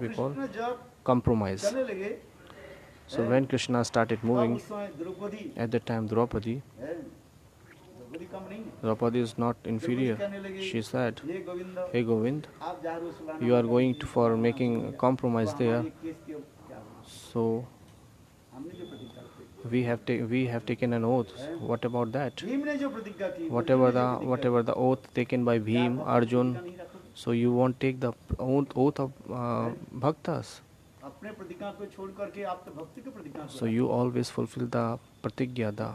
we call Krishna जब compromise. चलने लगे So when Krishna started तब moving, उस समय Draupadi at that time Draupadi है द्रौपदी कम नहीं है। Draupadi is not inferior. कहने लगे She said, ये गोविंद hey Govind, आप जा रहे हो सुलहनामा you are going for making compromise there. हमारे केस के क्या होगा? So हमने जो प्रतिज्ञा की we have taken an oath. What about that? Bhim ने जो प्रतिज्ञा की Whatever the oath taken by Bhim, Arjun, नहीं रखोगे। so you won't take the oath of bhaktas. अपने प्रतिज्ञा को छोड़ करके आप तो भक्ति की प्रतिज्ञा को So you always fulfill the pratigya, the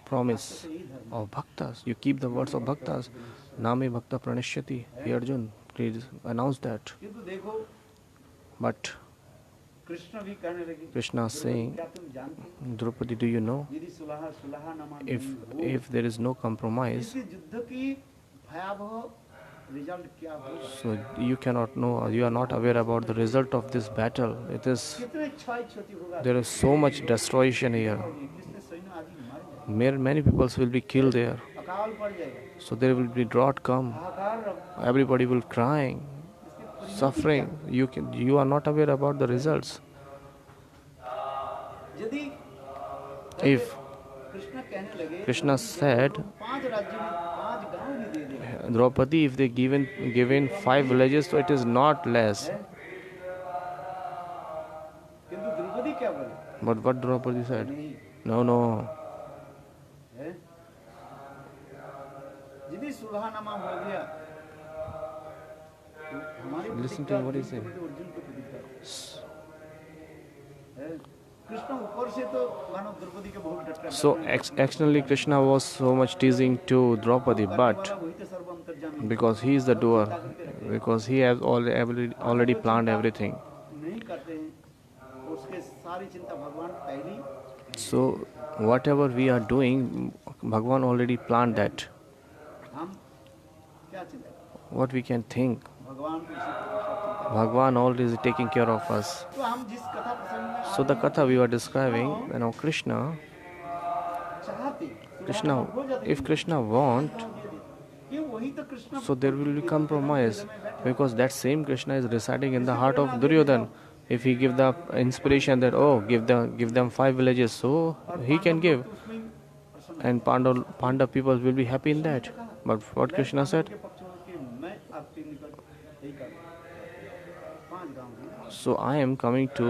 promise यही धर्म of bhaktas. You keep the words of bhaktas. Name bhakta pranishyati. Hey Arjun, please announce that. किंतु देखो But कृष्ण भी कहने लगे Krishna is saying, क्या तुम जानते हो Draupadi, do you know, यदि सुलहनामा if there is no compromise, इस युद्ध की भयावह रिजल्ट क्या होगा, So you cannot know, you are not aware about the result of this battle. It is, कितने क्षय क्षति होगा, there is so much destruction here. कितने सैन्य आदि मर जाएंगे, Many peoples will be killed there. अकाल पड़ जाएगा, So there will be drought come. हाहाकार, Everybody will crying, इसकी परिणति suffering. You are not aware about the results. क्या? यदि If कृष्ण कहने लगे, Krishna said, 5 राज्यों में 5 गांव भी दे दे, Draupadi, if they given 5 villages, so it is not less. किंतु द्रौपदी क्या बोले, But what Draupadi said? नहीं No. है, यदि सुलहनामा हो गया तो हमारी Listen to what he said. Arjun को प्रतिज्ञा है, कृष्ण ऊपर से तो मानो द्रौपदी के बहुत डरता है, So externally Krishna was so much teasing to Draupadi, but वही तो सर्व अंतर्यामी, because he is the doer, because he has already planned everything. नहीं करते हैं, उसके सारी चिंता भगवान पहली, So whatever we are doing, Bhagwan already planned that. हम क्या चिंता करें? What we can think, भगवान को इसी प्रकार सब चिंता, Bhagwan already is taking care of us. तो हम जिस कथा प्रसंग में So the katha we were describing, Krishna, चाहते, if Krishna want, ये वही तो Krishna, so there will be compromise, because that same Krishna is residing in the heart of Duryodhan. If he give the inspiration that give them 5 villages, so he can give, and Pandav people will be happy in that. But what Krishna said, के पक्ष में कि मैं आपके निकट यही कर 5 गांव दूंगा, so I am coming to,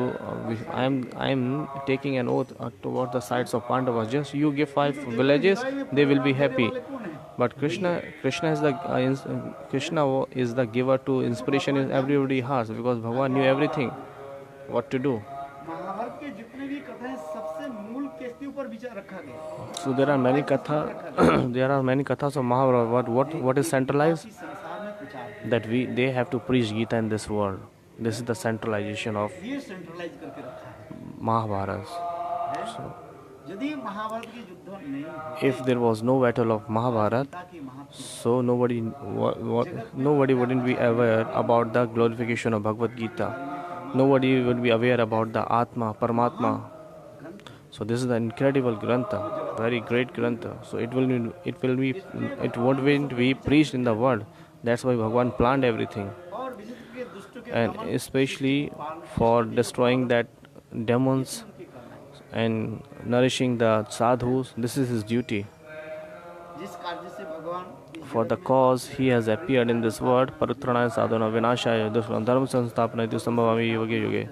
I am taking an oath toward the sides of Pandavas. Just you give 5 villages, they will be happy. कौन है? But Krishna is the giver to inspiration in everybody's hearts, because Bhagwan knew everything, what to do. Mahabharat के जितने भी कथाएं सबसे मूल किसके ऊपर विचार रखा गया, So there are many kathas of Mahabharata. What is centralized? इस संसार में प्रचार, That they have to preach Gita in this world. This is the centralization of ये सेंट्रलाइज करके रखा है, Mahabharata. है? So यदि महाभारत के युद्ध नहीं होते, if there was no battle of Mahabharata, ताकि महात्मा so nobody wouldn't be aware about the glorification of Bhagavad Gita. Nobody would be aware about the Atma, Paramatma. So this is the incredible Grantha, very great Grantha. So it won't be preached in the world. That's why Bhagwan planned everything, और विचित्र के दुष्ट के and especially for destroying that demons के कारण, and nourishing the sadhus. This is his duty. जिस कार्य से भगवान इस For the cause he has appeared in this world, Parutranaya sadhana vinashaya dharma sanstapana sambhavami yoge yoge.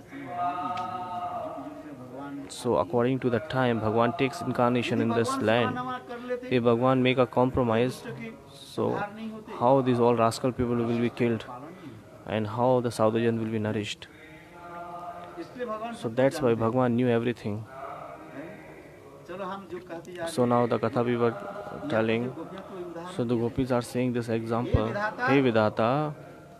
भगवान So according to the time Bhagwan takes incarnation in this land, सुलहनामा कर लेते, if Bhagwan make a compromise, कि so how these all rascal people will be killed, and how the Saudhajan will be nourished. इसलिए भगवान So that's why Bhagwan knew everything. चलो हम जो कहते जा So now the katha we were telling, गोपियों को उदाहरण, so the gopis are saying this example, hey Vidhata,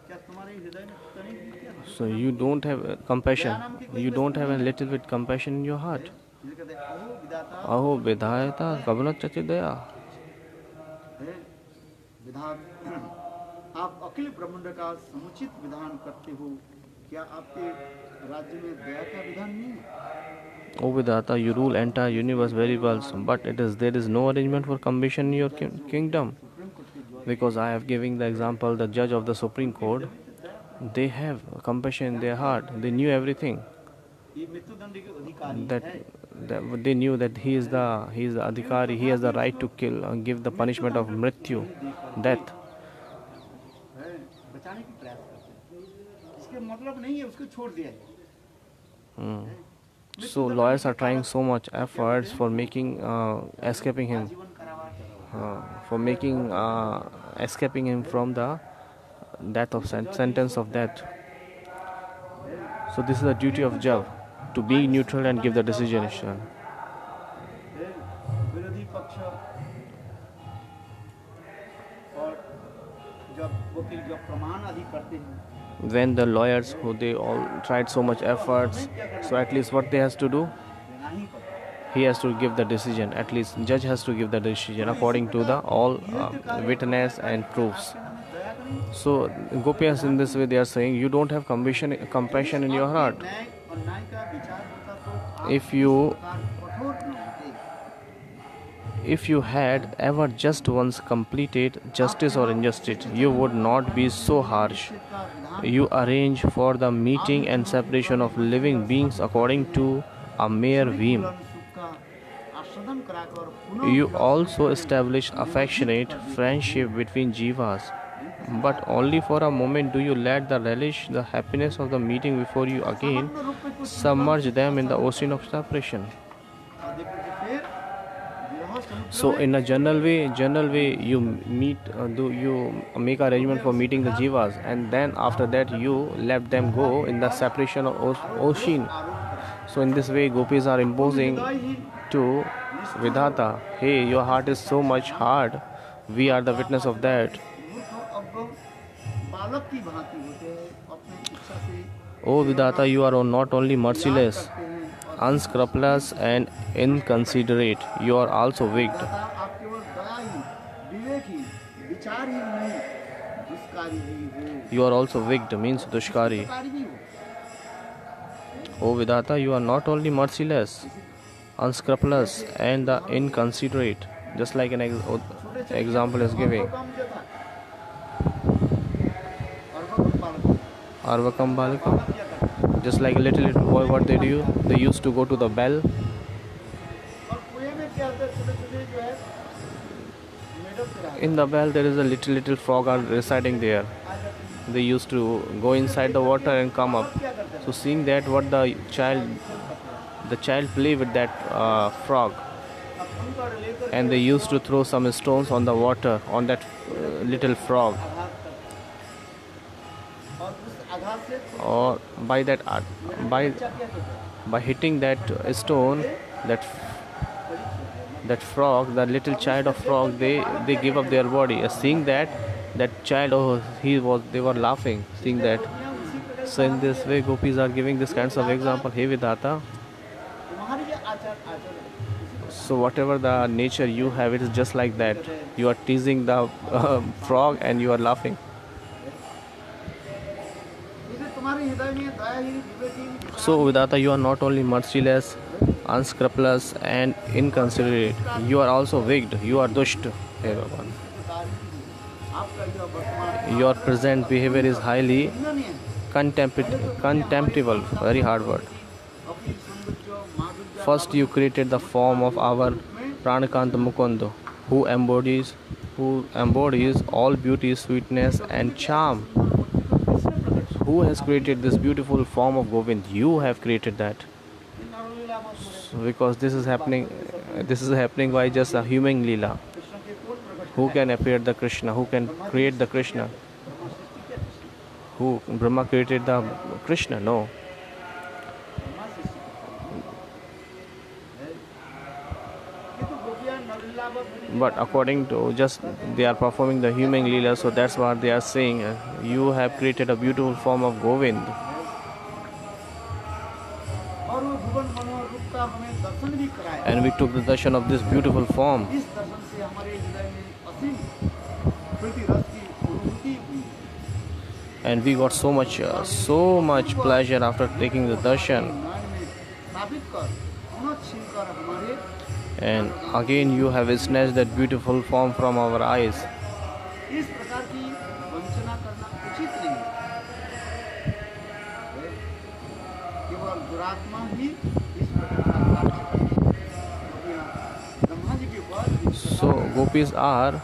क्या तुम्हारे हृदय में तनी भी क्या है? so you don't have compassion, you don't have a little bit compassion in your heart. इसलिए कहते हैं, अहो विधाता, Aho Vidhayata Kabana Chachidaya. हे विधाता, आप अखिल ब्रह्मांड का समुचित विधान करते हो, क्या आपके राज्य में दया का विधान नहीं है? O Vidhata, you rule entire universe very well, but there is no arrangement for compassion in your kingdom. Because I have given the example, the judge of the Supreme Court, they have compassion in their heart. They knew everything. ये मृत्युदंड के अधिकारी That, है, they knew that he is the adhikari. He has the right to kill and give the punishment of mrityu, death. है, बचाने की प्रयास करते हैं, इसके मतलब नहीं है उसको छोड़ दिया जाए, So lawyers are trying so much efforts for making escaping him, जीवन कारावास, for making escaping him from the death of sentence of death. So this is the duty of judge, to be neutral and give the decision. है, विरोधी पक्ष और जब वकील जब प्रमाण आदि करते हैं, When the lawyers, who they all tried so much efforts, so at least what they has to do, देना ही पड़ता है, he has to give the decision. At least judge has to give the decision according to the all witness and proofs. हमें दया करेंगे? So Gopiyas in this way they are saying you don't have compassion in your heart. न्याय और न्याय का विचार होता तो आप If इस you प्रकार कठोर न होते। If you had ever just once completed justice or injustice, you would not be so harsh. You arrange for the meeting and separation of living beings according to a mere whim. You also establish affectionate friendship between jivas, but only for a moment do you let the relish the happiness of the meeting before you again submerge them in the ocean of separation. So in a general way you make arrangement for meeting the jivas, and then after that you let them go in the separation of ocean. So in this way gopis are imposing to Vidhata, hey, your heart is so much hard, we are the witness of that. Oh Vidhata, you are not only merciless, unscrupulous and inconsiderate, you are also wicked. You are also wicked means dushkari. Oh Vidhata, you are not only merciless, unscrupulous and the inconsiderate, just like an example is giving. Arvakam Balakam, just like a little boy, what they do, they used to go to the bell. In the bell there is a little frog are residing there. They used to go inside the water and come up. So seeing that, what the child play with that frog, and they used to throw some stones on the water on that little frog, or by hitting that stone, that frog, the little child of frog, they give up their body. Seeing that child, they were laughing seeing that. So in this way gopis are giving this kinds of example. Hey Vidhata, so whatever the nature you have, it is just like that. You are teasing the frog and you are laughing. So Vidhata, you are not only merciless, unscrupulous and inconsiderate, you are also wicked, you are dusht. Hey Bhagwan, your present behavior is highly contemptible, very hard word. First you created the form of our Pranakant Mukund, who embodies all beauty, sweetness and charm. Who has created this beautiful form of Govind? You have created that. So because this is happening by just a human Leela. Who can appear the Krishna? Who can create the Krishna? Who? Brahma created the Krishna? No. But according to just they are performing the human Leela, so that's what they are saying. You have created a beautiful form of Govind. And we took the darshan of this beautiful form. And we got so much pleasure after taking the darshan. And again you have snatched that beautiful form from our eyes. So gopis are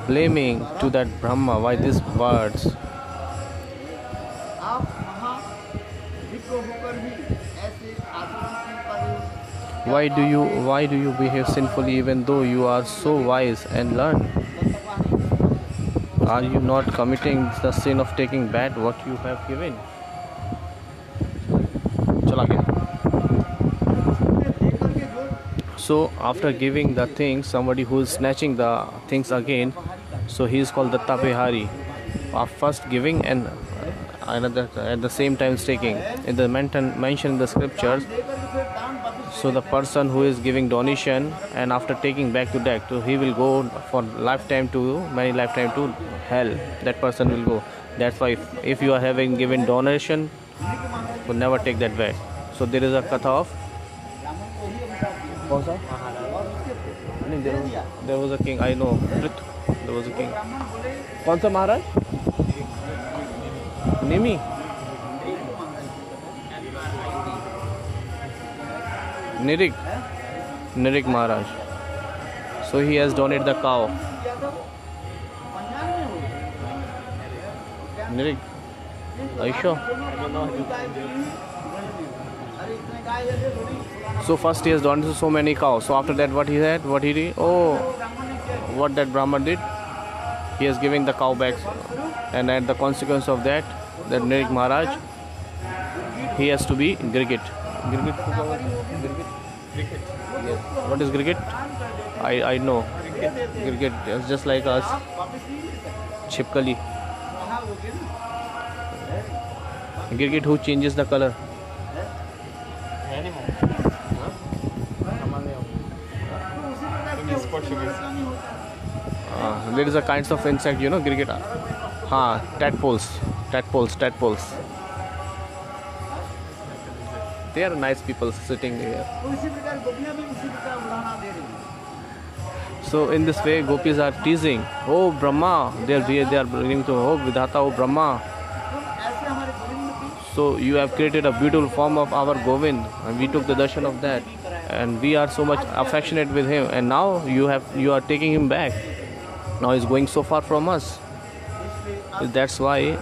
blaming to that Brahma, why these words? Why do you behave sinfully even though you are so wise and learned? Are you not committing the sin of taking back what you have given? So after giving the things, somebody who is snatching the things again, so he is called the Tapehari. First giving and another at the same time taking. In the mention in the scriptures, So the person who is giving donation and after taking back to death, so he will go for lifetime to many lifetime to hell. That person will go. That's why if you are having given donation, so never take that back. So there is a katha of कौन सा? नहीं, there was a king. I know. There was a king. कौन सा महाराज? निमी. Nirig Maharaj. So he has donated the cow. Nirig, are you sure? So first he has donated so many cows. So after that, what he said? What he did? Oh, what that Brahman did? He is giving the cow back, and at the consequence of that, that Nirig Maharaj, he has to be Girgit. Girgit. Yes. What is Girgit? I know. Girgit is just like us. Chipkali. Girgit who changes the color. There is a kinds of insect, you know, Girgit. Tadpoles. They are nice people sitting here. So in this way, gopis are teasing. Oh Brahma, they are bringing to oh Vidhata, oh Brahma. So you have created a beautiful form of our Govind, and we took the darshan of that, and we are so much affectionate with him. And now you are taking him back. Now he's going so far from us. That's why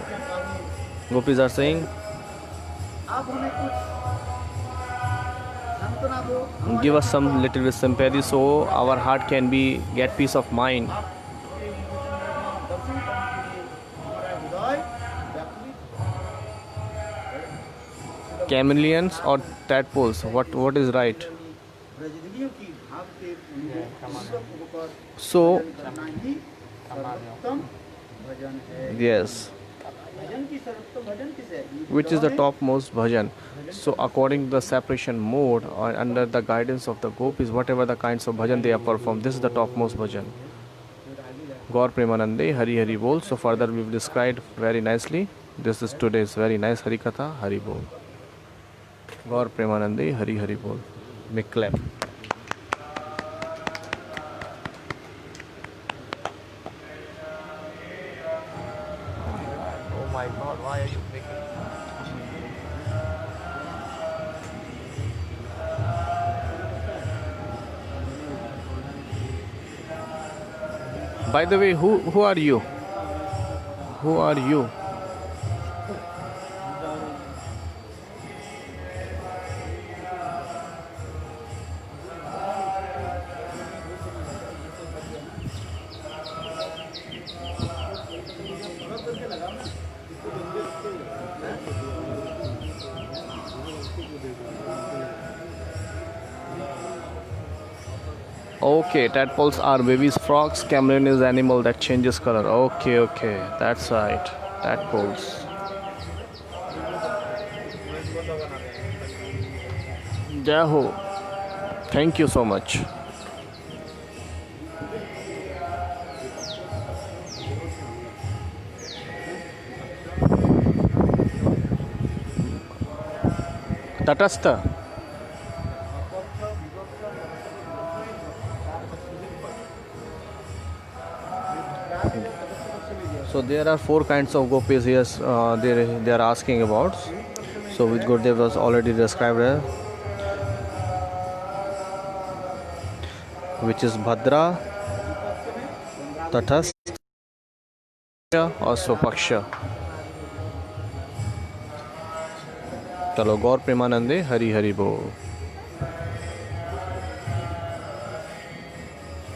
gopis are saying, give us some little bit sympathy so our heart can get peace of mind. Chameleons or tadpoles? What is right? So yes. Which is the topmost bhajan? So according to the separation mode or under the guidance of the gopis, whatever the kinds of bhajan they have performed, this is the topmost bhajan. Gaur Premanande, Hari Hari Bol. So further we've described very nicely. This is today's very nice Hari Katha, Hari Bol. Gaur Premanande, Hari Hari Bol. Make clap. Oh my God, why are you making? By the way, who are you? Who are you? Okay, tadpoles are babies, frogs, chameleon is animal that changes color. Okay, that's right. Tadpoles. Jaho. Thank you so much. Tatastha. So there are 4 kinds of gopis here they are asking about. So which Gurudev was already described here, which is Bhadra, Tatastha or Swapaksha. Chalo, Gaur Premanande, Hari Hari Bol.